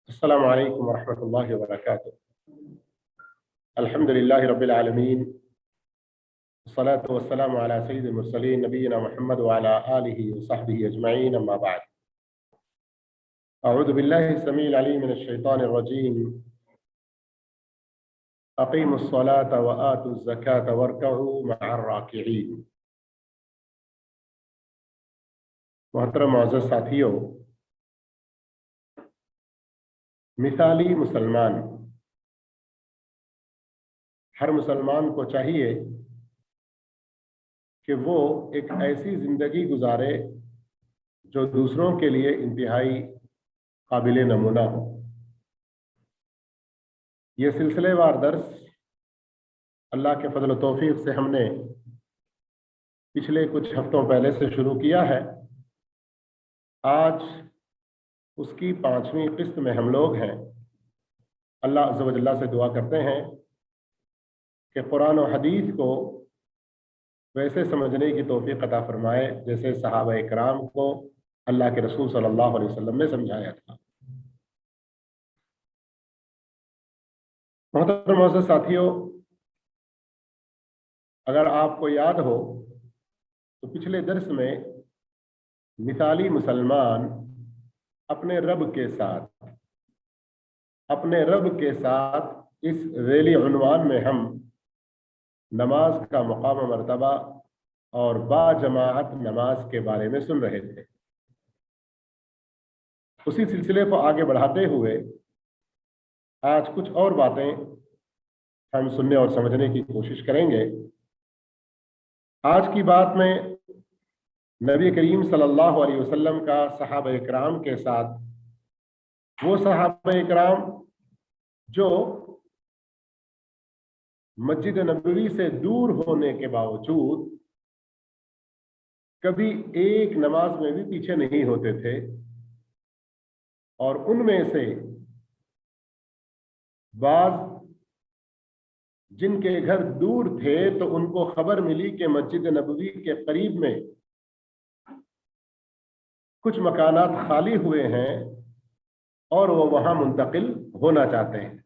अस्सलामु अलैकुम वरहमतुल्लाहि वबरकातुह। अल्हम्दुलिल्लाहि रब्बिल आलमीन, वस्सलातु वस्सलामु अला सय्यिदिल मुरसलीन नबीना मुहम्मद व अला आलिहि व सहबिहि अजमईन, अम्मा बाद। अऊज़ु बिल्लाहि समीइल अलीम मिनश शैतानिर रजीम। अक़ीमुस सलाता व आतुज़ ज़काता वरकऊ मअर राकिईन। मोहतरम मुअज़्ज़ज़ साथियों, मिसाली मुसलमान, हर मुसलमान को चाहिए कि वो एक ऐसी ज़िंदगी गुजारे जो दूसरों के लिए इंतहाई काबिल नमूना हो। ये सिलसिलेवार दर्स अल्लाह के फजल तौफीक से हमने पिछले कुछ हफ्तों पहले से शुरू किया है। आज उसकी 5वीं किस्त में हम लोग हैं। अल्लाह अज़्ज़ व जल्ला से दुआ करते हैं कि कुरान और हदीस को वैसे समझने की तौफीक अता फरमाए जैसे सहाबा इकराम को अल्लाह के रसूल सल्लल्लाहु अलैहि वसल्लम ने समझाया था। मोहतरम मुअज़्ज़ज़ साथियों, अगर आपको याद हो तो पिछले दर्स में मिसाली मुसलमान अपने रब के साथ इस ज़ैली उन्वान में हम नमाज का मकाम मर्तबा और बाजमाअत नमाज के बारे में सुन रहे थे। उसी सिलसिले को आगे बढ़ाते हुए आज कुछ और बातें हम सुनने और समझने की कोशिश करेंगे। आज की बात में नबी करीम सल्लल्लाहु अलैहि वसल्लम का सहाबा इकराम के साथ वो सहाबा इकराम जो मस्जिद नबवी से दूर होने के बावजूद कभी एक नमाज में भी पीछे नहीं होते थे, और उनमें से बाज जिनके घर दूर थे तो उनको खबर मिली कि मस्जिद नबवी के करीब में कुछ मकानात खाली हुए हैं और वो वहां मुंतकिल होना चाहते हैं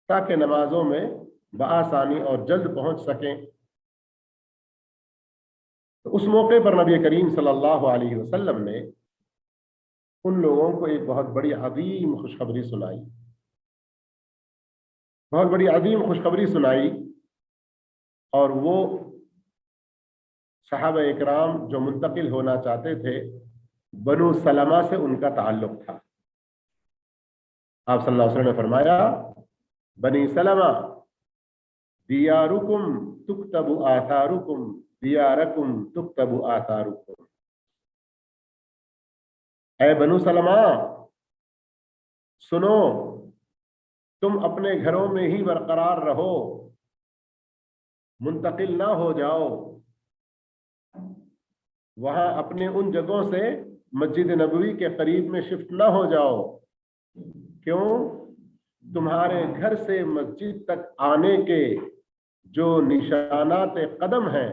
ताकि नमाजों में बआसानी और जल्द पहुंच सकें। तो उस मौके पर नबी करीम सल्लल्लाहु अलैहि वसल्लम ने उन लोगों को एक बहुत बड़ी अजीम खुशखबरी सुनाई, और वो सहाबा इकराम जो मुंतकिल होना चाहते थे, बनु सलमा से उनका ताल्लुक था। आप सल्लल्लाहु अलैहि वसल्लम ने फरमाया, बनी सलमा दियारुकुम तुक्तबु आथारुकुम दियारकुम तुक्तबु आथारुकुम। ऐ बनु सलमा, सुनो, तुम अपने घरों में ही बरकरार रहो, मुंतकिल ना हो जाओ, वहां अपने उन जगहों से मस्जिद नबवी के करीब में शिफ्ट ना हो जाओ। क्यों? तुम्हारे घर से मस्जिद तक आने के जो निशानात कदम हैं,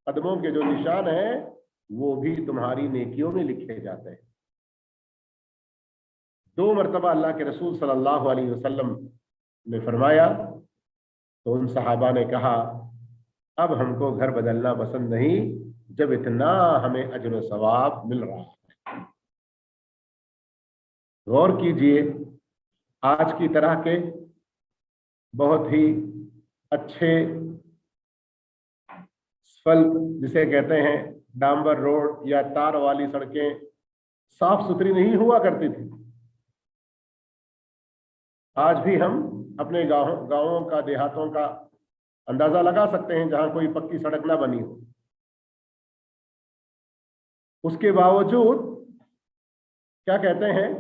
कदमों के जो निशान हैं, वो भी तुम्हारी नेकियों में लिखे जाते हैं। 2 मरतबा अल्लाह के रसूल सल्लल्लाहु अलैहि वसल्लम ने फरमाया तो उन सहाबा ने कहा, अब हमको घर बदलना पसंद नहीं जब इतना हमें अजर सवाब मिल रहा है। गौर कीजिए, आज की तरह के बहुत ही अच्छे स्फल्ट जिसे कहते हैं डांबर रोड या तार वाली सड़कें साफ सुथरी नहीं हुआ करती थी। आज भी हम अपने गांवों का, देहातों का अंदाजा लगा सकते हैं जहां कोई पक्की सड़क ना बनी हो। उसके बावजूद क्या कहते हैं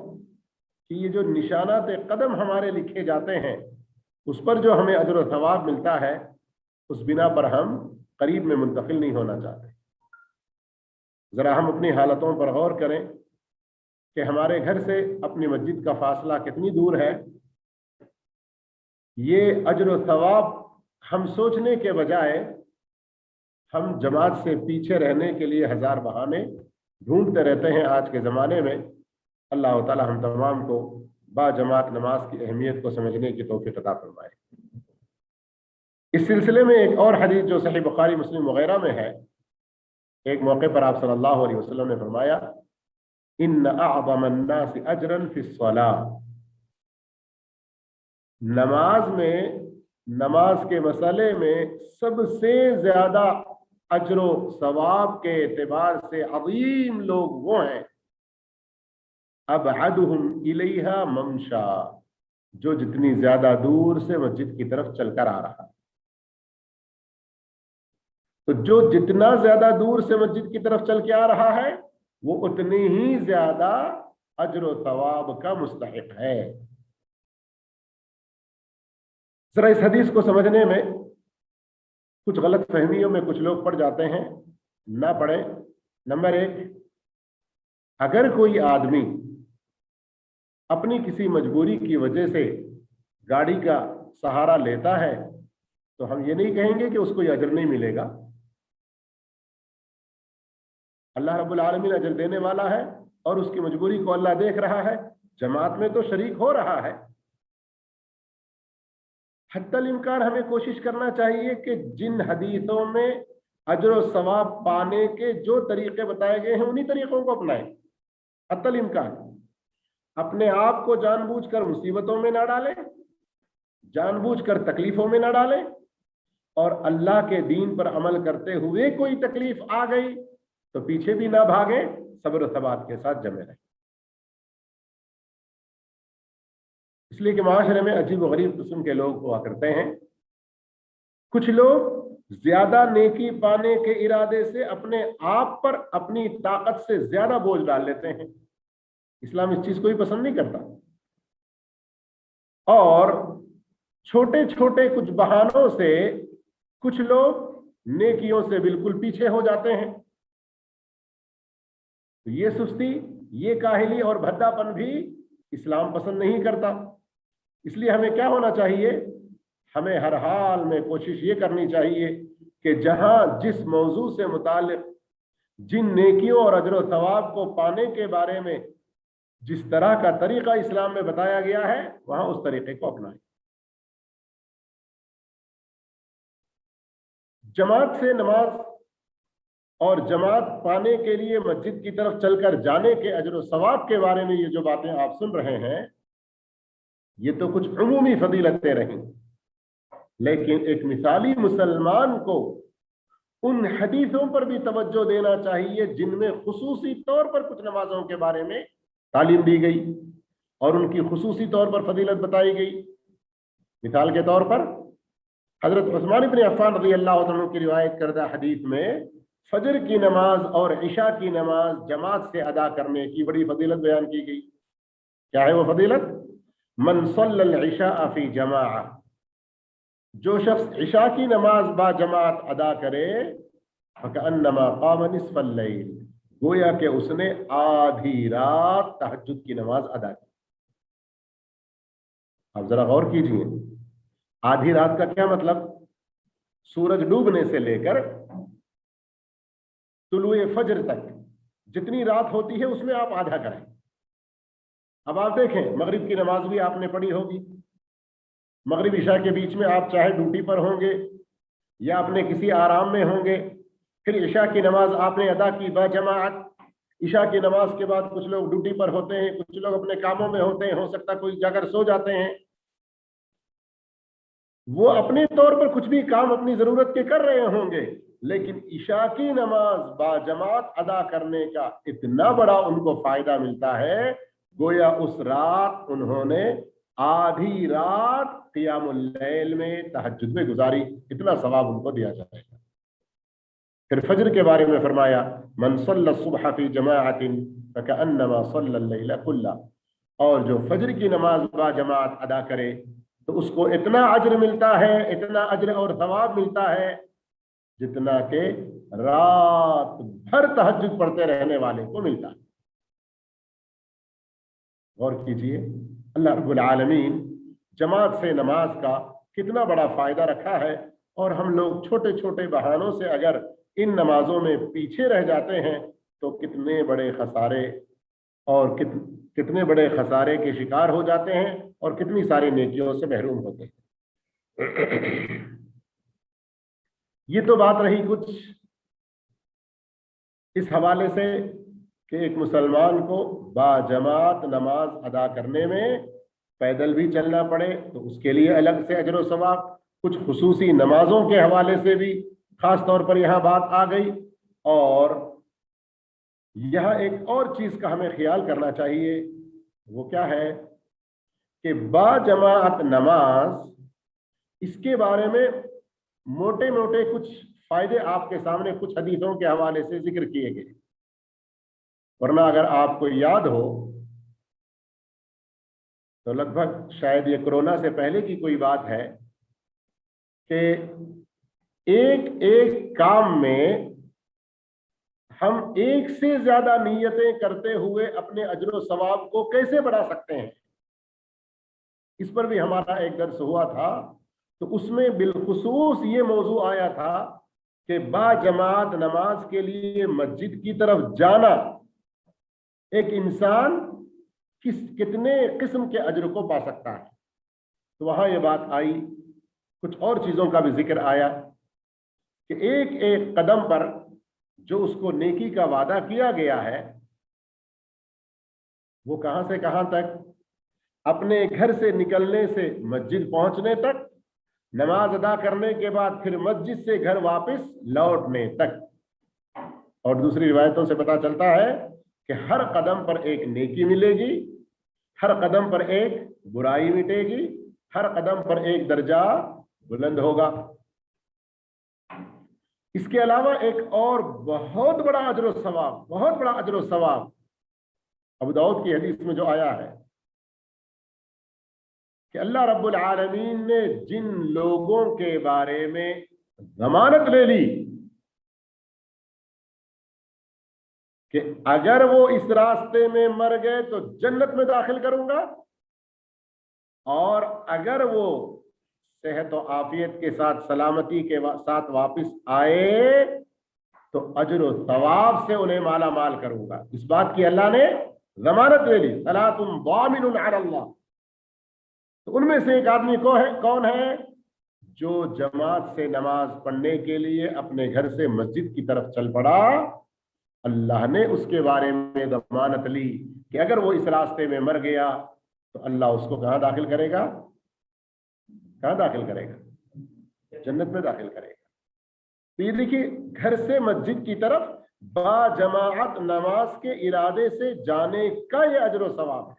कि ये जो निशानात कदम हमारे लिखे जाते हैं, उस पर जो हमें अजर व सवाब मिलता है, उस बिना पर हम करीब में मुंतकिल नहीं होना चाहते। जरा हम अपनी हालतों पर गौर करें कि हमारे घर से अपनी मस्जिद का फासला कितनी दूर है। ये अजर व सवाब हम सोचने के बजाय हम जमात से पीछे रहने के लिए हजार बहाने ढूंढते रहते हैं आज के ज़माने में। अल्लाह ताला हम तमाम को बाजमात नमाज की अहमियत को समझने की तौफीक अता फरमाए। इस सिलसिले में एक और हदीस जो सही बुखारी मुस्लिम वगैरह में है, एक मौके पर आप सल्लल्लाहु अलैहि वसल्लम ने फरमाया, इन्न अअज़म अन्नास अजरन फिस्सलाह, नमाज में, नमाज के मसले में सबसे ज्यादा अजरो सवाब के एतबार से अजीम लोग वो हैं, अबअदुहुम इलैहा ममशा, जो जितनी ज्यादा दूर से मस्जिद की तरफ चलकर आ रहा है। तो जो जितना ज्यादा दूर से मस्जिद की तरफ चल के आ रहा है वो उतनी ही ज्यादा अजर व सवाब का मुस्तहिक है। जरा इस हदीस को समझने में कुछ गलत फहमियों में कुछ लोग पड़ जाते हैं, ना पड़े। नंबर एक, अगर कोई आदमी अपनी किसी मजबूरी की वजह से गाड़ी का सहारा लेता है तो हम ये नहीं कहेंगे कि उसको ये अजर नहीं मिलेगा। अल्लाह रब्बुल आलमीन अजर देने वाला है और उसकी मजबूरी को अल्लाह देख रहा है, जमात में तो शरीक हो रहा है। हत्तल इम्कान हमें कोशिश करना चाहिए कि जिन हदीसों में अजर व सवाब पाने के जो तरीके बताए गए हैं उन्हीं तरीकों को अपनाएं। हत्तल इम्कान अपने आप को जानबूझकर मुसीबतों में ना डालें, जानबूझकर तकलीफों में ना डालें, और अल्लाह के दीन पर अमल करते हुए कोई तकलीफ आ गई तो पीछे भी ना भागे, सब्र सबात के साथ जमे रहे। इसलिए कि माशरे में अजीब व गरीब किस्म के लोग हुआ करते हैं। कुछ लोग ज्यादा नेकी पाने के इरादे से अपने आप पर अपनी ताकत से ज्यादा बोझ डाल लेते हैं। इस्लाम इस चीज को भी पसंद नहीं करता, और छोटे छोटे कुछ बहानों से कुछ लोग नेकियों से बिल्कुल पीछे हो जाते हैं। तो ये सुस्ती, ये काहिली और भद्दापन भी इस्लाम पसंद नहीं करता। इसलिए हमें क्या होना चाहिए, हमें हर हाल में कोशिश ये करनी चाहिए कि जहां जिस मौजू से मुतालिक जिन नेकियों और अजर व सवाब को पाने के बारे में जिस तरह का तरीका इस्लाम में बताया गया है वहां उस तरीके को अपनाएं। जमात से नमाज और जमात पाने के लिए मस्जिद की तरफ चलकर जाने के अजर व सवाब के बारे में ये जो बातें आप सुन रहे हैं ये तो कुछ उमूमी फजीलतें रहीं, लेकिन एक मिसाली मुसलमान को उन हदीसों पर भी तवज्जो देना चाहिए जिनमें खुसूसी तौर पर कुछ नमाजों के बारे में तालीम दी गई और उनकी खुसूसी तौर पर फजीलत बताई गई। मिसाल के तौर पर हजरत उस्मान इब्न अफ़्फ़ान रज़ियल्लाहु अन्हु की रिवायत करदा हदीस में फजर की नमाज और इशा की नमाज जमात से अदा करने की बड़ी फजीलत बयान की गई। क्या है वो फजीलत? मन सल्लल इशा फी जमाअ, जो शख्स इशा की नमाज बा जमात अदा करे फकअन्नमा क़ाम निस्फ़ल लैल, गोया कि उसने आधी रात तहज्जुद की नमाज अदा की। अब जरा गौर कीजिए, आधी रात का क्या मतलब? सूरज डूबने से लेकर तुलुए फजर तक जितनी रात होती है उसमें आप आधा करें। अब आप देखें, मगरिब की नमाज भी आपने पढ़ी होगी, मगरिब इशा के बीच में आप चाहे ड्यूटी पर होंगे या अपने किसी आराम में होंगे, फिर इशा की नमाज आपने अदा की बाजमात। इशा की नमाज के बाद कुछ लोग ड्यूटी पर होते हैं, कुछ लोग अपने कामों में होते हैं, हो सकता कोई जाकर सो जाते हैं। वो अपने तौर पर कुछ भी काम अपनी जरूरत के कर रहे होंगे, लेकिन इशा की नमाज बाजमात अदा करने का इतना बड़ा उनको फायदा मिलता है, गोया उस रात उन्होंने आधी रात क़ियामुल लैल में तहज्जुद में गुजारी, इतना सवाब उनको दिया जाएगा। फिर फजर के बारे में फरमाया, मन सल्ला सुबह फी जमाअतिन फकअन्नमा सल्लल लैला कुल्ला, और जो फजर की नमाज बा जमात अदा करे तो उसको इतना अज्र मिलता है, इतना अज्र और सवाब मिलता है जितना के रात भर तहज्जुद पढ़ते रहने वाले को मिलता है। गौर कीजिए, अल्लाह रब्बुल आलमीन जमात से नमाज का कितना बड़ा फायदा रखा है, और हम लोग छोटे छोटे बहानों से अगर इन नमाजों में पीछे रह जाते हैं तो कितने बड़े खसारे और कितने बड़े खसारे के शिकार हो जाते हैं और कितनी सारी नेकियों से महरूम होते हैं। ये तो बात रही कुछ इस हवाले से कि एक मुसलमान को बाजमात नमाज अदा करने में पैदल भी चलना पड़े तो उसके लिए अलग से अजर व सवाब, कुछ खुसूसी नमाजों के हवाले से भी खास तौर पर यहाँ बात आ गई। और यहाँ एक और चीज का हमें ख्याल करना चाहिए, वो क्या है कि बाजमात नमाज, इसके बारे में मोटे मोटे कुछ फायदे आपके सामने कुछ हदीसों के हवाले से जिक्र किए गए। वरना अगर आपको याद हो तो लगभग शायद ये कोरोना से पहले की कोई बात है कि एक एक काम में हम एक से ज्यादा नियतें करते हुए अपने अजर व सवाब को कैसे बढ़ा सकते हैं, इस पर भी हमारा एक दर्स हुआ था। तो उसमें बिलखुसूस ये मौजू आया था कि बाजमात नमाज के लिए मस्जिद की तरफ जाना एक इंसान कितने किस्म के अजर को पा सकता है। तो वहां ये बात आई, कुछ और चीजों का भी जिक्र आया कि एक एक कदम पर जो उसको नेकी का वादा किया गया है वो कहां से कहां तक, अपने घर से निकलने से मस्जिद पहुंचने तक, नमाज अदा करने के बाद फिर मस्जिद से घर वापस लौटने तक। और दूसरी रिवायतों से पता चलता है कि हर कदम पर एक नेकी मिलेगी, हर कदम पर एक बुराई मिटेगी, हर कदम पर एक दर्जा बुलंद होगा। इसके अलावा एक और बहुत बड़ा अजर व सवाब, बहुत बड़ा अजर व सवाब अबू दाऊद की हदीस में जो आया है कि अल्लाह रब्बुल आलमीन ने जिन लोगों के बारे में जमानत ले ली कि अगर वो इस रास्ते में मर गए तो जन्नत में दाखिल करूंगा, और अगर वो सेहत और आफियत के साथ सलामती के साथ वापस आए तो अजर व सवाब से उन्हें माला माल करूंगा। इस बात की अल्लाह ने जमानत ले ली, सलातुम दामिनुन अलल्लाह। तो उनमें से एक आदमी कौन है, जो जमात से नमाज पढ़ने के लिए अपने घर से मस्जिद की तरफ चल पड़ा। अल्लाह ने उसके बारे में जमानत ली कि अगर वो इस रास्ते में मर गया तो अल्लाह उसको कहां दाखिल करेगा, कहां दाखिल करेगा, जन्नत में दाखिल करेगा। तो ये देखिए, घर से मस्जिद की तरफ बाजमाअत नमाज के इरादे से जाने का ये अजर व सवाब है।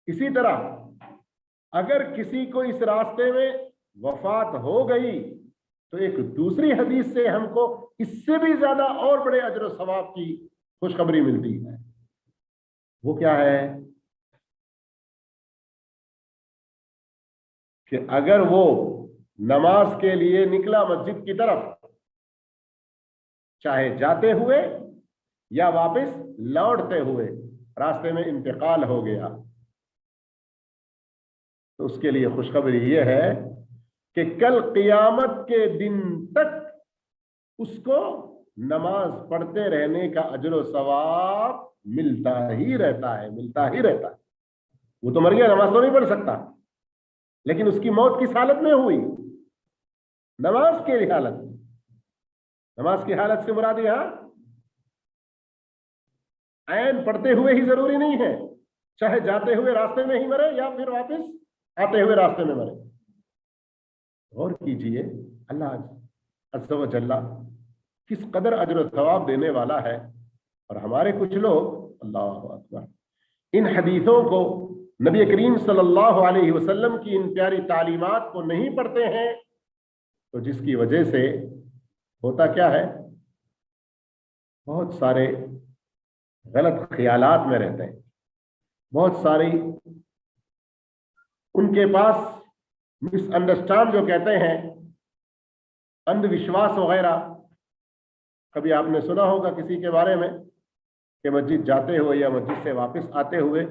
इसी तरह अगर किसी को इस रास्ते में वफात हो गई तो एक दूसरी हदीस से हमको इससे भी ज्यादा और बड़े अजर व सवाब की खुशखबरी मिलती है। वो क्या है कि अगर वो नमाज के लिए निकला मस्जिद की तरफ, चाहे जाते हुए या वापस लौटते हुए, रास्ते में इंतकाल हो गया, तो उसके लिए खुशखबरी ये है कि कल क़ियामत के दिन तक उसको नमाज पढ़ते रहने का अजर व सवाब मिलता ही रहता है, मिलता ही रहता है। वो तो मर गया, नमाज तो नहीं पढ़ सकता, लेकिन उसकी मौत किस हालत में हुई, नमाज की हालत। नमाज की हालत से मुराद यहां ऐन पढ़ते हुए ही जरूरी नहीं है, चाहे जाते हुए रास्ते में ही मरे या फिर वापस आते हुए रास्ते में मरे। और कीजिए अल्लाह अज़्ज़ा व जल्ला किस कदर अजर व सवाब देने वाला है। और हमारे कुछ लोग अल्लाहु अकबर इन हदीसों को, नबी करीम सल्लल्लाहु अलैहि वसल्लम की इन प्यारी तालीमात को नहीं पढ़ते हैं, तो जिसकी वजह से होता क्या है, बहुत सारे गलत ख्यालात में रहते हैं, बहुत सारी उनके पास मिसअंडरस्टैंड जो कहते हैं, अंधविश्वास वगैरह। कभी आपने सुना होगा किसी के बारे में कि मस्जिद जाते हुए या मस्जिद से वापस आते हुए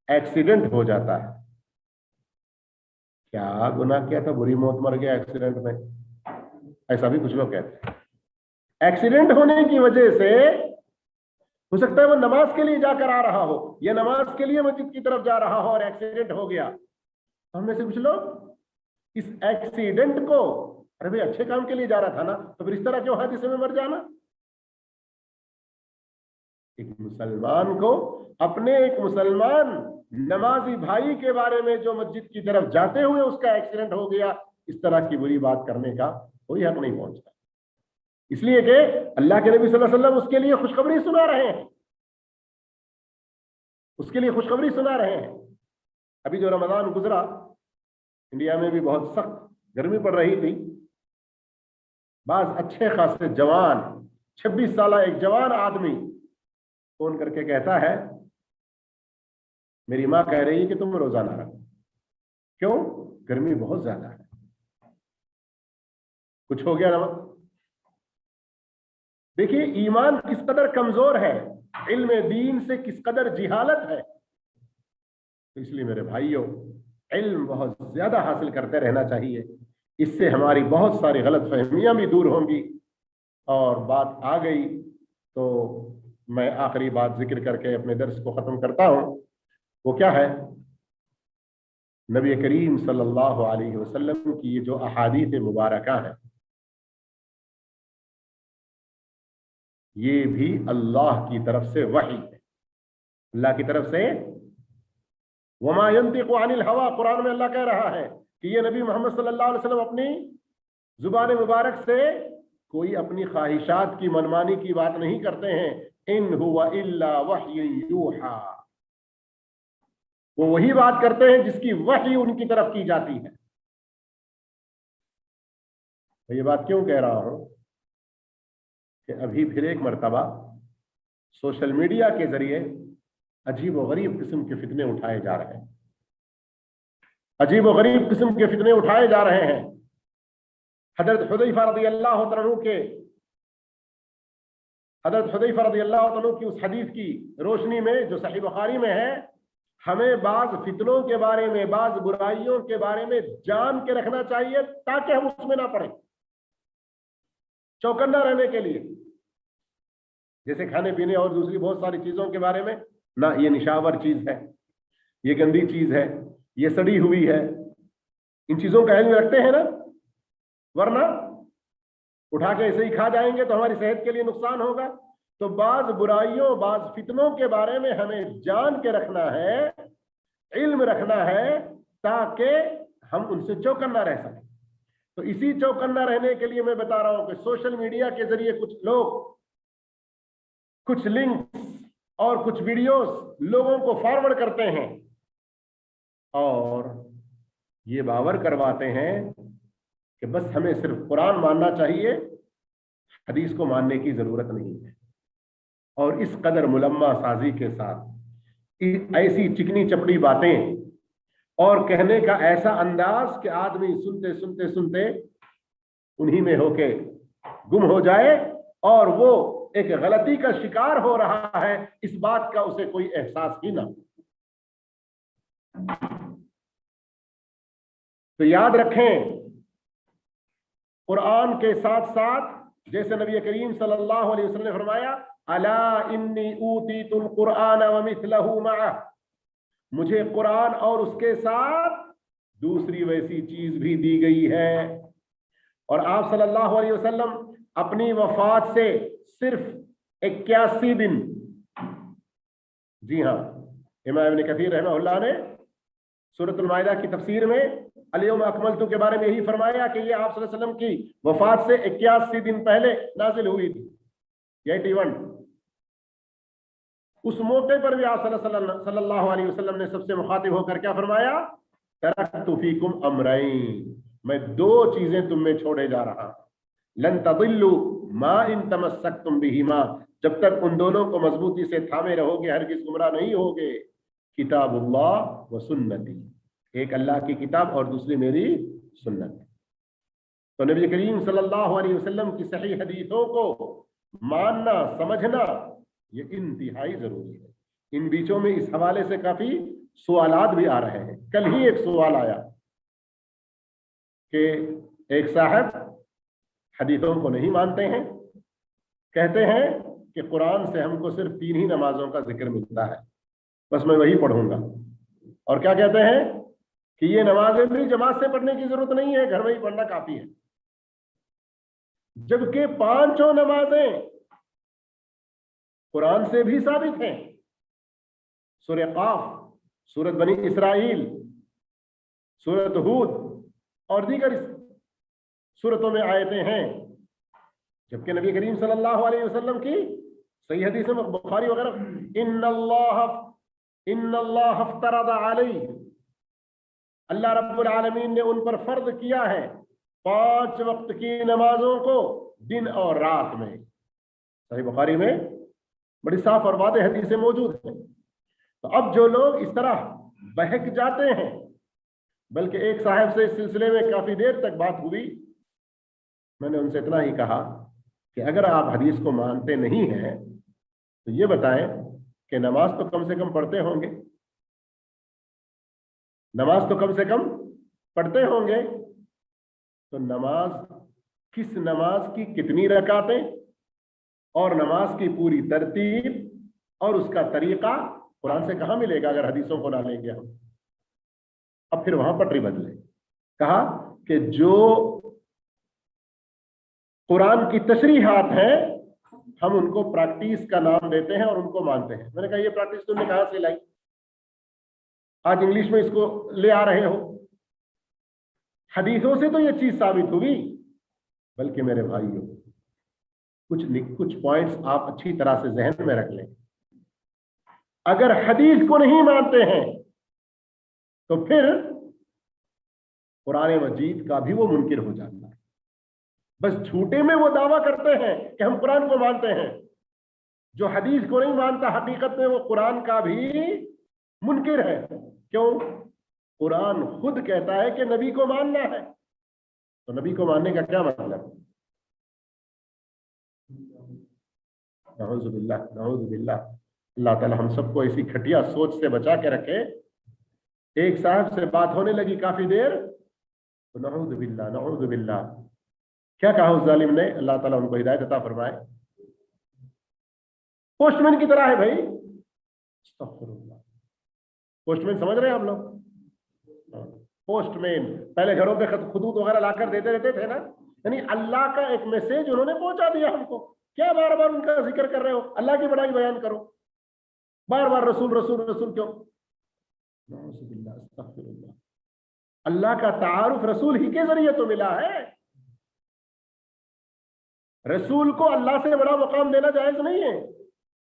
एक्सीडेंट हो जाता है। क्या गुनाह किया था, बुरी मौत, मर गया एक्सीडेंट में, ऐसा भी कुछ लोग कहते हैं। एक्सीडेंट होने की वजह से हो सकता है वो नमाज के लिए जाकर आ रहा हो या नमाज के लिए मस्जिद की तरफ जा रहा हो और एक्सीडेंट हो गया। तो हम में से कुछ लोग इस एक्सीडेंट को, अरे भाई अच्छे काम के लिए जा रहा था ना, तो फिर इस तरह क्यों हादसे में मर जाना। एक मुसलमान को अपने एक मुसलमान नमाजी भाई के बारे में जो मस्जिद की तरफ जाते हुए उसका एक्सीडेंट हो गया, इस तरह की बुरी बात करने का कोई हक नहीं पहुंचता। इसलिए कि अल्लाह के नबी सल्लल्लाहु अलैहि वसल्लम उसके लिए खुशखबरी सुना रहे हैं, उसके लिए खुशखबरी सुना रहे हैं। अभी जो रमजान गुजरा, इंडिया में भी बहुत सख्त गर्मी पड़ रही थी। बाज अच्छे खासे जवान 26 साल एक जवान आदमी फोन करके कहता है, मेरी माँ कह रही है कि तुम रोजा ना रखो। क्यों? गर्मी बहुत ज्यादा है। कुछ हो गया ना। देखिए ईमान किस कदर कमजोर है, इल्म दीन से किस कदर जिहालत है। तो इसलिए मेरे भाइयों, इल्म बहुत ज्यादा हासिल करते रहना चाहिए। इससे हमारी बहुत सारी गलत फहमियां भी दूर होंगी। और बात आ गई तो मैं आखिरी बात जिक्र करके अपने दर्स को खत्म करता हूं। वो क्या है? नबी करीम सल्लल्लाहु अलैहि वसल्लम की ये जो अहादीस मुबारका है, ये भी अल्लाह की तरफ से वही है, अल्लाह की तरफ से। वमा यंतिकु अनिल हवा, कुरान में अल्लाह कह रहा है कि ये नबी मोहम्मद सल्लल्लाहु अलैहि वसल्लम अपनी जुबान मुबारक से कोई अपनी ख्वाहिशात की मनमानी की बात नहीं करते हैं। इन हुवा इल्ला वह्युन यूहा, वो वही बात करते हैं जिसकी वही उनकी तरफ की जाती है। तो ये बात क्यों कह रहा हूं कि अभी फिर एक मर्तबा सोशल मीडिया के जरिए अजीब व गरीब किस्म के फितने उठाए जा रहे हैं, अजीब व गरीब किस्म के फितने उठाए जा रहे हैं। हजरत हुदैफा रज़ियल्लाहु अन्हु के, हजरत हुदैफा रज़ियल्लाहु अन्हु की उस हदीस की रोशनी में जो सही बुखारी में है, हमें बाज फितनों के बारे में, बाज बुराइयों के बारे में जान के रखना चाहिए ताकि हम उसमें ना पड़े, चौकन्ना रहने के लिए। जैसे खाने पीने और दूसरी बहुत सारी चीजों के बारे में, ना ये निशावर चीज है, ये गंदी चीज है, ये सड़ी हुई है, इन चीजों का इल्म रखते हैं ना, वरना उठा के ऐसे ही खा जाएंगे तो हमारी सेहत के लिए नुकसान होगा। तो बाज बुराइयों, बाज फितनों के बारे में हमें जान के रखना है, इल्म रखना है, ताकि हम उनसे चौकन्ना रह सकें। तो इसी चौकन्ना रहने के लिए मैं बता रहा हूं कि सोशल मीडिया के जरिए कुछ लोग कुछ लिंक्स और कुछ वीडियोस लोगों को फॉरवर्ड करते हैं और ये बावर करवाते हैं कि बस हमें सिर्फ कुरान मानना चाहिए, हदीस को मानने की जरूरत नहीं है। और इस कदर मुलम्मा साजी के साथ ऐसी चिकनी चपड़ी बातें और कहने का ऐसा अंदाज कि आदमी सुनते सुनते सुनते उन्हीं में होके गुम हो जाए और वो एक गलती का शिकार हो रहा है, इस बात का उसे कोई एहसास ही ना। तो याद रखें, कुरान के साथ साथ जैसे नबी करीम सल्लल्लाहु अलैहि वसल्लम ने फरमाया, अला इन्नी ऊतीतुल कुरआन व मिथलहु मअह, मुझे कुरान और उसके साथ दूसरी वैसी चीज भी दी गई है। और आप सल्लल्लाहु अलैहि वसल्लम अपनी वफात से सिर्फ 81 दिन, जी हाँ, इमाम इब्न कसीर रहमतुल्लाह ने सूरतुल माइदा की तफसीर में अल-यौम अकमलतु के बारे में यही फरमाया कि ये आप सल्लल्लाहु अलैहि वसल्लम की वफात से 81 दिन पहले नाजिल हुई थी, 81। उस मौके पर भी आप सल्लल्लाहु अलैहि वसल्लम ने सबसे मुखातिब होकर क्या फरमाया, तरक्तु फीकुम अमरैन, मैं दो चीजें तुम में छोड़े जा रहा हूं, लन तदिल्लु मा इन तमस्सक्तुम बिहिमा, जब तक उन दोनों को मजबूती से थामे रहोगे हरगिज गुमराह नहीं होगे, किताबुल्लाह व सुन्नती, एक अल्लाह की किताब और दूसरी मेरी सुन्नत। तो नबी करीम सल्लल्लाहु अलैहि वसल्लम की सही हदीसों को मानना, समझना, ये इंतहाई जरूरी है। इन बीचों में इस हवाले से काफी सवालात भी आ रहे हैं। कल ही एक सवाल आया कि एक साहब हदीसों को नहीं मानते हैं, कहते हैं کہ قرآن سے ہم کو صرف 3 ہی نمازوں کا ذکر ملتا ہے، بس میں وہی پڑھوں گا. اور کیا کہتے ہیں کہ یہ نمازیں بھی جماعت سے پڑھنے کی ضرورت نہیں ہے، گھر میں ہی پڑھنا کافی ہے. جبکہ 5 نمازیں قرآن سے بھی ثابت ہیں. سورہ قاف، سورۃ بنی اسرائیل، سورۃ ہود اور دیگر سورتوں میں آیتیں ہیں. جبکہ نبی کریم صلی اللہ علیہ وسلم کی صحیح حدیث میں بخاری وغیرہ ان اللہ افترض علی، اللہ رب العالمین نے ان پر فرض کیا ہے 5 وقت کی نمازوں کو دن اور رات میں. صحیح بخاری میں بڑی صاف اور واضح حدیثیں موجود ہیں. تو اب جو لوگ اس طرح بہک جاتے ہیں، بلکہ ایک صاحب سے اس سلسلے میں کافی دیر تک بات ہوئی، میں نے ان سے اتنا ہی کہا کہ اگر آپ حدیث کو مانتے نہیں ہیں تو یہ بتائیں کہ نماز تو کم سے کم پڑھتے ہوں گے، نماز تو کم سے کم پڑھتے ہوں گے. تو نماز، کس نماز کی کتنی رکعتیں اور نماز کی پوری ترتیب اور اس کا طریقہ قرآن سے کہاں ملے گا اگر حدیثوں کو نہ لیں گے ہم؟ اب پھر وہاں پٹری بدلے، کہا کہ جو قرآن کی تشریحات ہیں ہم ان کو پریکٹس کا نام دیتے ہیں اور ان کو مانتے ہیں. میں نے کہا یہ پریکٹس تم نے کہاں سے لائی؟ آج انگلش میں اس کو لے آ رہے ہو. حدیثوں سے تو یہ چیز ثابت ہوئی. بلکہ میرے بھائیوں، کچھ پوائنٹس آپ اچھی طرح سے ذہن میں رکھ لیں. اگر حدیث کو نہیں مانتے ہیں تو پھر قرآن مجید کا بھی وہ منکر ہو جاتا ہے. بس جھوٹے میں وہ دعویٰ کرتے ہیں کہ ہم قرآن کو مانتے ہیں. جو حدیث کو نہیں مانتا حقیقت میں وہ قرآن کا بھی منکر ہے. کیوں؟ قرآن خود کہتا ہے کہ نبی کو ماننا ہے. تو نبی کو ماننے کا کیا مطلب؟ نعوذ باللہ، نعوذ باللہ. اللہ تعالی ہم سب کو ایسی گھٹیا سوچ سے بچا کے رکھے. ایک صاحب سے بات ہونے لگی کافی دیر تو نعوذ باللہ، نعوذ باللہ. کیا کہا اس ظالم نے؟ اللہ تعالیٰ ان کو ہدایت عطا فرمائے. پوسٹ مین کی طرح ہے بھائی. استغفر اللہ. پوسٹ مین سمجھ رہے ہیں آپ لوگ؟ پوسٹ مین پہلے گھروں پہ خطوط وغیرہ لا کر دیتے رہتے تھے نا. یعنی اللہ کا ایک میسج انہوں نے پہنچا دیا ہم کو. کیا بار بار ان کا ذکر کر رہے ہو؟ اللہ کی بڑائی بیان کرو. بار بار رسول رسول رسول کیوں؟ استغفر اللہ. اللہ کا تعارف رسول ہی کے ذریعے تو ملا ہے. رسول کو اللہ سے بڑا مقام دینا جائز نہیں ہے،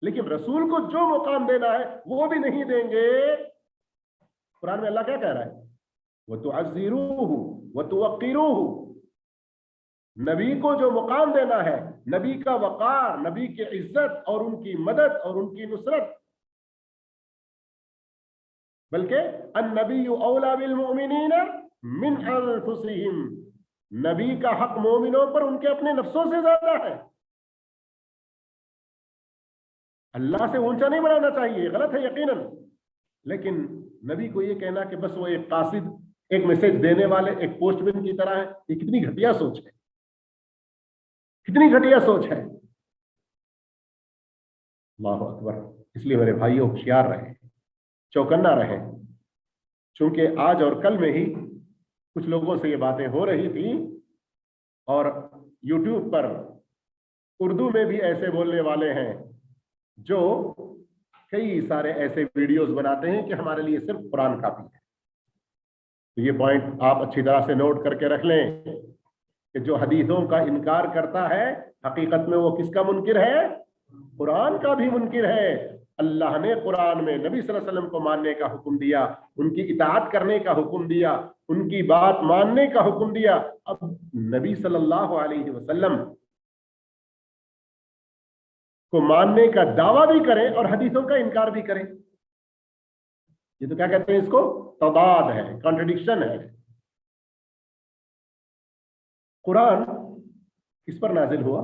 لیکن رسول کو جو مقام دینا ہے وہ بھی نہیں دیں گے. قرآن میں اللہ کیا کہہ رہا ہے؟ وَتُعَزِّرُوهُ وَتُوَقِّرُوهُ. نبی کو جو مقام دینا ہے، نبی کا وقار، نبی کی عزت اور ان کی مدد اور ان کی نصرت. بلکہ النبی اولا بالمؤمنین من انفسہم. نبی کا حق مومنوں پر ان کے اپنے نفسوں سے زیادہ ہے. اللہ سے اونچا نہیں بنانا چاہیے، غلط ہے یقیناً، لیکن نبی کو یہ کہنا کہ بس وہ ایک قاصد، ایک میسج دینے والے، ایک پوسٹ مین کی طرح ہے، یہ کتنی گھٹیا سوچ ہے، کتنی گھٹیا سوچ ہے. اللہ اکبر. اس لیے میرے بھائیوں ہوشیار رہیں، چوکنا رہیں. چونکہ آج اور کل میں ہی کچھ لوگوں سے یہ باتیں ہو رہی تھی اور یوٹیوب پر اردو میں بھی ایسے بولنے والے ہیں جو کئی سارے ایسے ویڈیوز بناتے ہیں کہ ہمارے لیے صرف قرآن کافی ہے. تو یہ پوائنٹ آپ اچھی طرح سے نوٹ کر کے رکھ لیں کہ جو حدیثوں کا انکار کرتا ہے حقیقت میں وہ کس کا منکر ہے؟ قرآن کا بھی منکر ہے. اللہ نے قرآن میں نبی صلی اللہ علیہ وسلم کو ماننے کا حکم دیا، ان کی اطاعت کرنے کا حکم دیا، ان کی بات ماننے کا حکم دیا. اب نبی صلی اللہ علیہ وسلم کو ماننے کا دعویٰ بھی کریں اور حدیثوں کا انکار بھی کریں. یہ تو کیا کہتے ہیں اس کو؟ تضاد ہے، کانٹرڈکشن ہے. قرآن کس پر نازل ہوا؟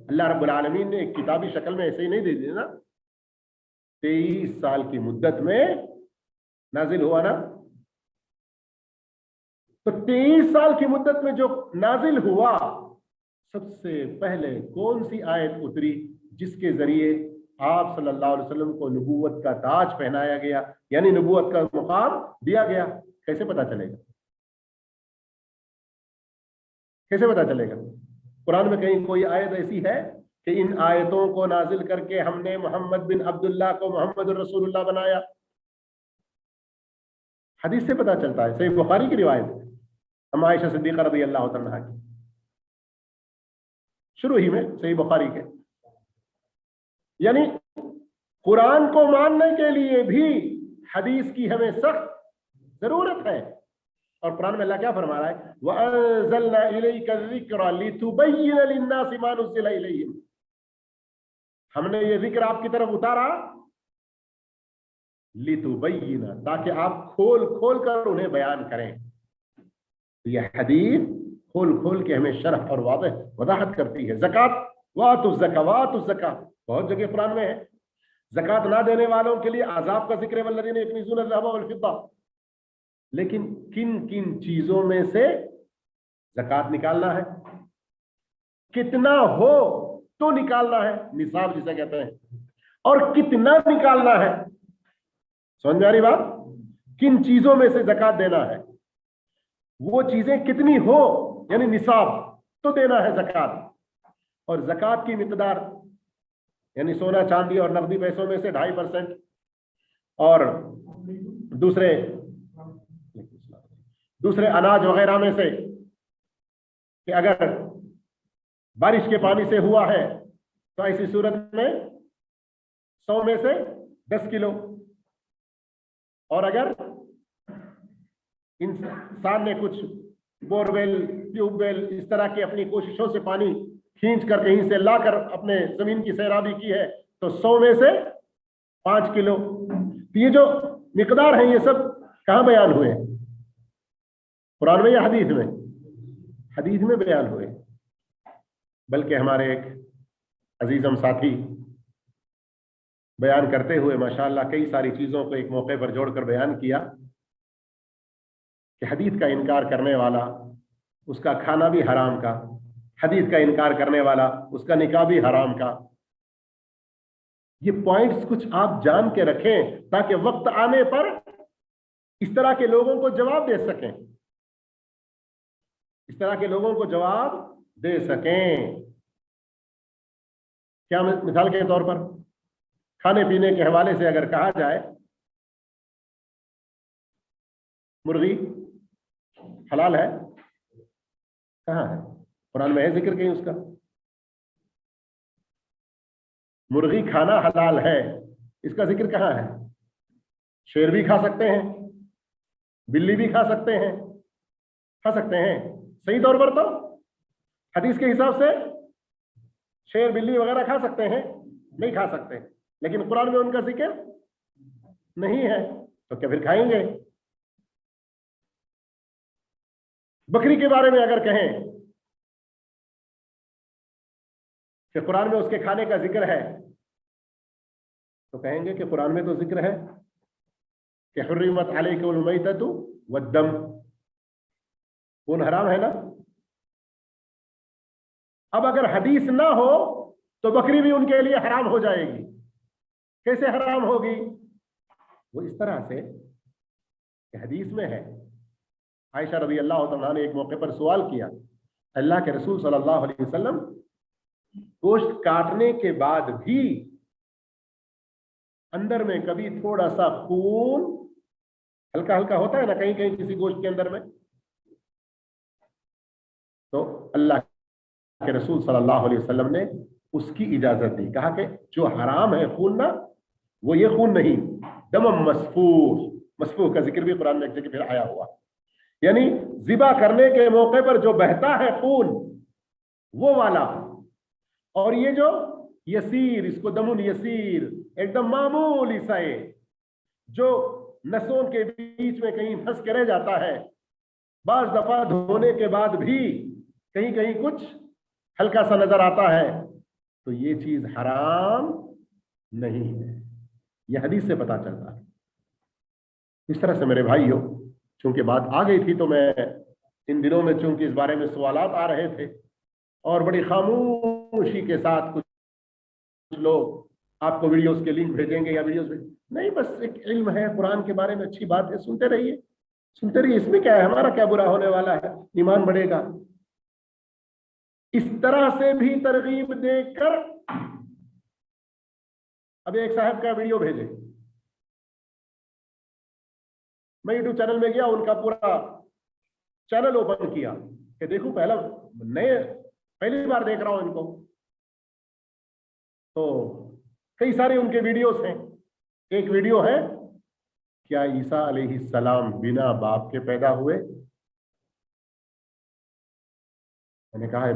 اللہ رب العالمین نے ایک کتابی شکل میں ایسے ہی نہیں دے دی نا. 23 سال کی مدت میں نازل ہوا نا. تو 23 سال کی مدت میں جو نازل ہوا سب سے پہلے کون سی آیت اتری جس کے ذریعے آپ صلی اللہ علیہ وسلم کو نبوت کا تاج پہنایا گیا، یعنی نبوت کا مقام دیا گیا؟ کیسے پتا چلے گا؟ کیسے پتا چلے گا؟ قرآن میں کہیں کوئی آیت ایسی ہے کہ ان آیتوں کو نازل کر کے ہم نے محمد بن عبداللہ کو محمد الرسول اللہ بنایا؟ حدیث سے پتا چلتا ہے، صحیح بخاری کی روایت ہے، ہم عائشہ صدیقہ رضی اللہ عنہا کی، شروع ہی میں صحیح بخاری کے۔ یعنی قرآن کو ماننے کے لیے بھی حدیث کی ہمیں سخت ضرورت ہے۔ اور قرآن میں اللہ کیا فرما رہا ہے؟ وَأَنزَلْنَا إِلَيْكَ الذِّكْرَ لِتُبَيِّنَ لِلنَّاسِ مَا نُزِّلَ إِلَيْهِمْ، ہم نے یہ ذکر آپ کی طرف اتارا لِتُبَيِّنَ، تاکہ آپ کھول کھول کر انہیں بیان کریں۔ یہ حدیث کھول کھول کے ہمیں شرح اور واضح وضاحت کرتی ہے۔ زکوٰۃ، وَآتُوا الزَّکَاةَ وَآتُوا الزَّکَاةَ بہت جگہ قرآن میں ہے۔ زکوٰۃ نہ دینے والوں کے لیے عذاب کا ذکر ہے، وَالَّذِينَ يَكْنِزُونَ الذَّهَبَ وَالْفِضَّةَ، لیکن کن کن چیزوں میں سے زکوٰۃ نکالنا ہے، کتنا ہو تو نکالنا ہے، نصاب جسے کہتے ہیں، اور کتنا نکالنا ہے۔ سمجھ میں آ رہی بات؟ کن چیزوں میں سے زکوٰۃ دینا ہے، وہ چیزیں کتنی ہو یعنی نصاب تو دینا ہے زکوٰۃ، اور زکوٰۃ کی مقدار یعنی سونا چاندی اور نقدی پیسوں میں سے 2.5%، اور دوسرے اناج وغیرہ میں سے کہ اگر بارش کے پانی سے ہوا ہے تو ایسی صورت میں 100 میں سے 10 کلو، اور اگر انسان نے کچھ بور ویل، ٹیوب ویل اس طرح کی اپنی کوششوں سے پانی کھینچ کر کہیں سے لا کر اپنے زمین کی سیرابی کی ہے تو 100 میں سے 5 کلو۔ یہ جو مقدار ہیں یہ سب کہاں بیان ہوئے؟ قرآن میں یا حدیث میں؟ حدیث میں بیان ہوئے۔ بلکہ ہمارے ایک عزیزم ساتھی بیان کرتے ہوئے ماشاءاللہ کئی ساری چیزوں کو ایک موقع پر جوڑ کر بیان کیا کہ حدیث کا انکار کرنے والا اس کا کھانا بھی حرام کا، حدیث کا انکار کرنے والا اس کا نکاح بھی حرام کا۔ یہ پوائنٹس کچھ آپ جان کے رکھیں تاکہ وقت آنے پر اس طرح کے لوگوں کو جواب دے سکیں، اس طرح کے لوگوں کو جواب دے سکیں۔ کیا مثال کے طور پر کھانے پینے کے حوالے سے اگر کہا جائے مرغی حلال ہے، کہاں ہے؟ قرآن میں ہے ذکر کہیں اس کا؟ مرغی کھانا حلال ہے، اس کا ذکر کہاں ہے؟ شیر بھی کھا سکتے ہیں، بلی بھی کھا سکتے ہیں، صحیح طور پر تو حدیث کے حساب سے شیر بلی وغیرہ کھا سکتے ہیں؟ نہیں کھا سکتے، لیکن قرآن میں ان کا ذکر نہیں ہے، تو کیا پھر کھائیں گے؟ بکری کے بارے میں اگر کہیں کہ قرآن میں اس کے کھانے کا ذکر ہے تو کہیں گے کہ قرآن میں تو ذکر ہے کہ حرمت علیکم المیتۃ والدم، خون حرام ہے نا۔ اب اگر حدیث نہ ہو تو بکری بھی ان کے لیے حرام ہو جائے گی۔ کیسے حرام ہوگی؟ وہ اس طرح سے کہ حدیث میں ہے۔ عائشہ رضی اللہ عنہا نے ایک موقع پر سوال کیا، اللہ کے رسول صلی اللہ علیہ وسلم گوشت کاٹنے کے بعد بھی اندر میں کبھی تھوڑا سا خون ہلکا ہلکا ہوتا ہے نا کہیں کہیں کسی گوشت کے اندر میں، تو اللہ کے رسول صلی اللہ علیہ وسلم نے اس کی اجازت دی، کہا کہ جو حرام ہے خون نا وہ یہ خون نہیں، دم مسفوح، مسفوح کا ذکر بھی قرآن میں ایک جگہ پھر آیا ہوا، یعنی ذبح کرنے کے موقع پر جو بہتا ہے خون وہ والا، اور یہ جو یسیر، اس کو دمن یسیر، ایک دم معمولی سا جو نسوں کے بیچ میں کہیں پھنس کے رہ جاتا ہے، بعض دفعہ دھونے کے بعد بھی کہیں کہیں کچھ ہلکا سا نظر آتا ہے، تو یہ چیز حرام نہیں ہے۔ یہ حدیث سے پتا چلتا ہے۔ اس طرح سے میرے بھائیوں، چونکہ بات آ گئی تھی تو میں ان دنوں میں چونکہ اس بارے میں سوالات آ رہے تھے اور بڑی خاموشی کے ساتھ کچھ لوگ آپ کو ویڈیوز کے لنک بھیجیں گے یا ویڈیوز نہیں، بس ایک علم ہے قرآن کے بارے میں، اچھی بات ہے، سنتے رہیے سنتے رہیے، اس میں کیا ہے، ہمارا کیا برا ہونے والا ہے، ایمان بڑھے گا۔ اس طرح سے بھی ترغیب دے کر اب ایک صاحب کا ویڈیو بھیجے، میں یوٹیوب چینل میں گیا، ان کا پورا چینل اوپن کیا کہ دیکھو پہلی بار دیکھ رہا ہوں ان کو، تو کئی سارے ان کے ویڈیوز ہیں۔ ایک ویڈیو ہے، کیا عیسیٰ علیہ السلام بنا باپ کے پیدا ہوئے؟ میں نے کہا ہے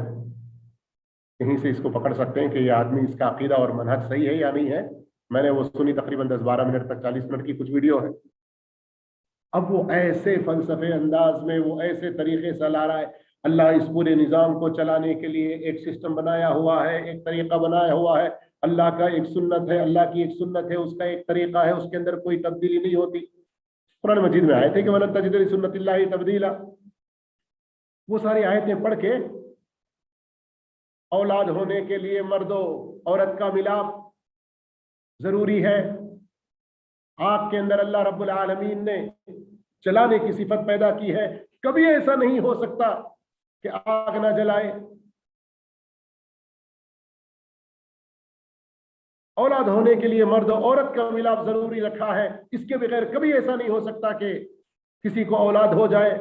کہیں سے اس کو پکڑ سکتے ہیں کہ یہ آدمی، اس کا عقیدہ اور منہج صحیح ہے یا نہیں ہے؟ میں نے وہ سنی، تقریباً 10-12 منٹ تک، 40 منٹ کی کچھ ویڈیو ہے۔ اب وہ ایسے فلسفے انداز میں، وہ ایسے طریقے سے لا رہا ہے، اللہ اس پورے نظام کو چلانے کے لیے ایک سسٹم بنایا ہوا ہے، ایک طریقہ بنایا ہوا ہے، اللہ کا ایک سنت ہے، اللہ کی ایک سنت ہے، اس کا ایک طریقہ ہے، اس کے اندر کوئی تبدیلی نہیں ہوتی۔ قرآن مجید میں آئے تھے کہ وَلَن تَجِدَ لِسُنَّتِ اللَّهِ تَبْدِيلًا، وہ ساری آیتیں پڑھ کے اولاد ہونے کے لیے مرد و عورت کا ملاپ ضروری ہے، آگ کے اندر اللہ رب العالمین نے جلانے کی صفت پیدا کی ہے، کبھی ایسا نہیں ہو سکتا کہ آگ نہ جلائے، اولاد ہونے کے لیے مرد و عورت کا ملاپ ضروری رکھا ہے، اس کے بغیر کبھی ایسا نہیں ہو سکتا کہ کسی کو اولاد ہو جائے۔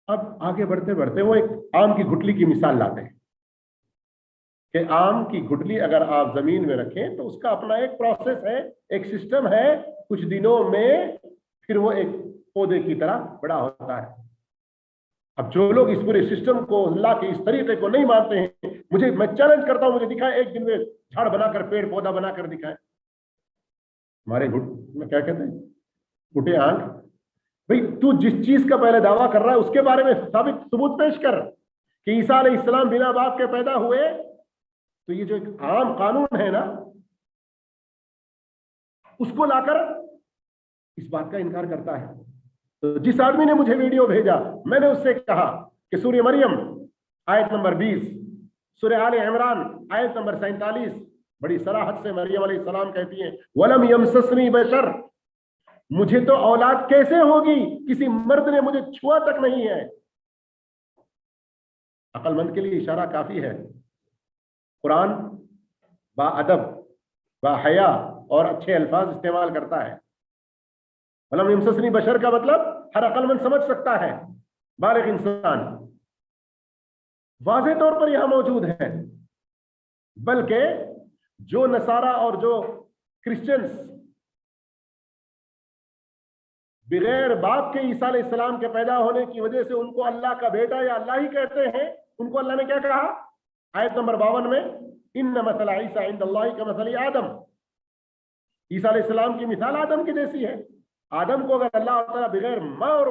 اب آگے بڑھتے بڑھتے وہ ایک آم کی گٹلی کی مثال لاتے ہیں کہ آم کی گٹلی اگر آپ زمین میں رکھیں تو اس کا اپنا ایک پروسیس ہے، ایک سسٹم ہے، کچھ دنوں میں پھر وہ ایک پودے کی طرح بڑا ہوتا ہے۔ اب جو لوگ اس پورے سسٹم کو، اللہ کے اس طریقے کو نہیں مانتے ہیں، میں چیلنج کرتا ہوں، مجھے دکھائیں ایک دن میں جھاڑ بنا کر، پیڑ پودا بنا کر دکھائیں۔ ہمارے میں کیا کہتے ہیں، گھٹے آنکھ، بھئی تو جس چیز کا پہلے دعویٰ کر رہا ہے اس کے بارے میں ثبوت پیش کر کہ عیسیٰ علیہ السلام بنا باپ کے پیدا ہوئے، تو یہ جو ایک عام قانون ہے نا، اس کو لا کر اس بات کا انکار کرتا ہے۔ تو جس آدمی نے مجھے ویڈیو بھیجا، میں نے اس سے کہا کہ سورہ مریم آیت نمبر 20، سورہ آل عمران آیت نمبر 47 بڑی صراحت سے مریم علیہ السلام کہتی ہیں وَلَمْ يَمْسَسْنِي بَشَرٌ، مجھے تو اولاد کیسے ہوگی، کسی مرد نے مجھے چھوا تک نہیں ہے۔ عقل مند کے لیے اشارہ کافی ہے، قرآن با ادب، با حیا اور اچھے الفاظ استعمال کرتا ہے۔ وَلَمْ يَمْسَسْنِي بَشَرٌ کا مطلب ہر عقل مند سمجھ سکتا ہے، بالغ انسان واضح طور پر یہاں موجود ہے۔ بلکہ جو نصارہ اور جو کرسچنز بغیر باپ کے عیسیٰ علیہ السلام کے پیدا ہونے کی وجہ سے ان کو اللہ کا بیٹا یا اللہ ہی کہتے ہیں، ان کو اللہ نے کیا کہا آیت نمبر 52 میں، ان مثل عیسیٰ عند اللہ کمثل آدم، عیسیٰ علیہ السلام کی مثال آدم کی جیسی ہے۔ آدم کو اگر اللہ تعالیٰ بغیر ماں اور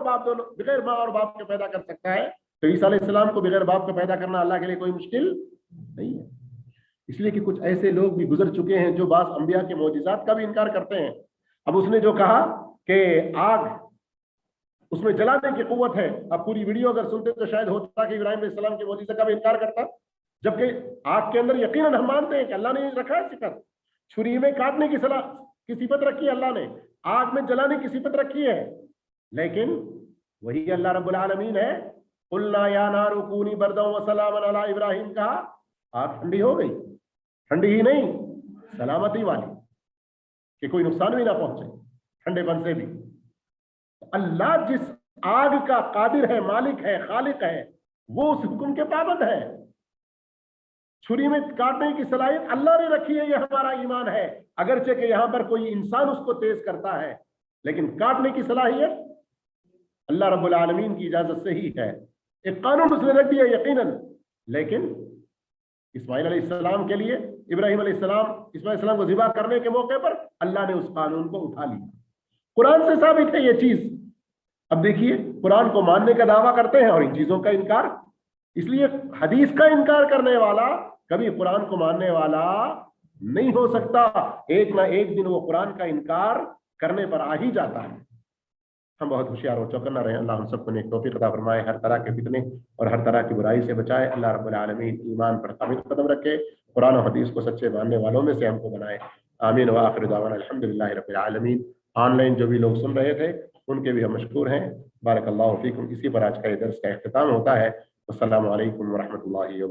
باپ کے پیدا کر سکتا ہے، تو عیسیٰ علیہ السلام کو بغیر باپ کے پیدا کرنا اللہ کے لیے کوئی مشکل نہیں ہے۔ اس لیے کہ کچھ ایسے لوگ بھی گزر چکے ہیں جو بعض انبیاء کے معجزات کا بھی انکار کرتے ہیں۔ اب اس نے جو کہا کہ آگ اس میں جلانے کی قوت ہے، اب پوری ویڈیو اگر سنتے تو شاید ہوتا کہ ابراہیم علیہ السلام کے معجزے کا بھی انکار کرتا، جبکہ آگ کے اندر یقیناً ہم مانتے ہیں کہ اللہ نے رکھا ہے صفت، چھری میں کاٹنے کی صفت رکھی ہے اللہ نے، آگ میں جلانے کی صفت رکھی ہے، لیکن وہی اللہ رب العالمین ہے قُلْنَا يَا نَارُ كُونِي بَرْدًا وَسَلَامًا عَلَىٰ ابراہیم، کہا آگ ٹھنڈی ہو گئی، ٹھنڈی ہی نہیں سلامتی والی، کہ کوئی نقصان بھی نہ پہنچے ٹھنڈے پن سے بھی۔ اللہ جس آگ کا قادر ہے، مالک ہے، خالق ہے، وہ اس حکم کے پابند ہے۔ چھری میں کاٹنے کی صلاحیت اللہ نے رکھی ہے، یہ ہمارا ایمان ہے، اگرچہ کہ یہاں پر کوئی انسان اس کو تیز کرتا ہے، لیکن کاٹنے کی صلاحیت اللہ رب العالمین کی اجازت سے ہی ہے۔ ایک قانون اس نے رکھ دیا یقیناً، لیکن اسماعیل علیہ السلام کے لیے، ابراہیم علیہ السلام کو ذبح کرنے کے موقع پر اللہ نے اس قانون کو اٹھا لیا۔ قرآن سے ثابت ہے یہ چیز۔ اب دیکھیے قرآن کو ماننے کا دعویٰ کرتے ہیں اور ان چیزوں کا انکار، اس لیے حدیث کا انکار کرنے والا کبھی قرآن کو ماننے والا نہیں ہو سکتا، ایک نہ ایک دن وہ قرآن کا انکار کرنے پر آ ہی جاتا ہے۔ हम बहुत होशियार और चौकन्ना रहे। अल्लाह हम सबको नेक तौफीक अता फरमाए, हर तरह के फितने और हर तरह की बुराई से बचाए। अल्लाह रब्बुल आलमीन ईमान पर साबित कदम रखे, कुरान और हदीस को सच्चे मानने वालों में से हमको बनाए। आमीन व आखिर दावाना अल्हम्दुलिल्लाहि रब्बिल आलमीन। ऑनलाइन जो भी लोग सुन रहे थे उनके भी हम मशकूर हैं। बारकल्लाहु फीकुम। इसी पर आज का ये दर्स का इख्तिताम होता है। अस्सलामु अलैकुम व रहमतुल्लाहि व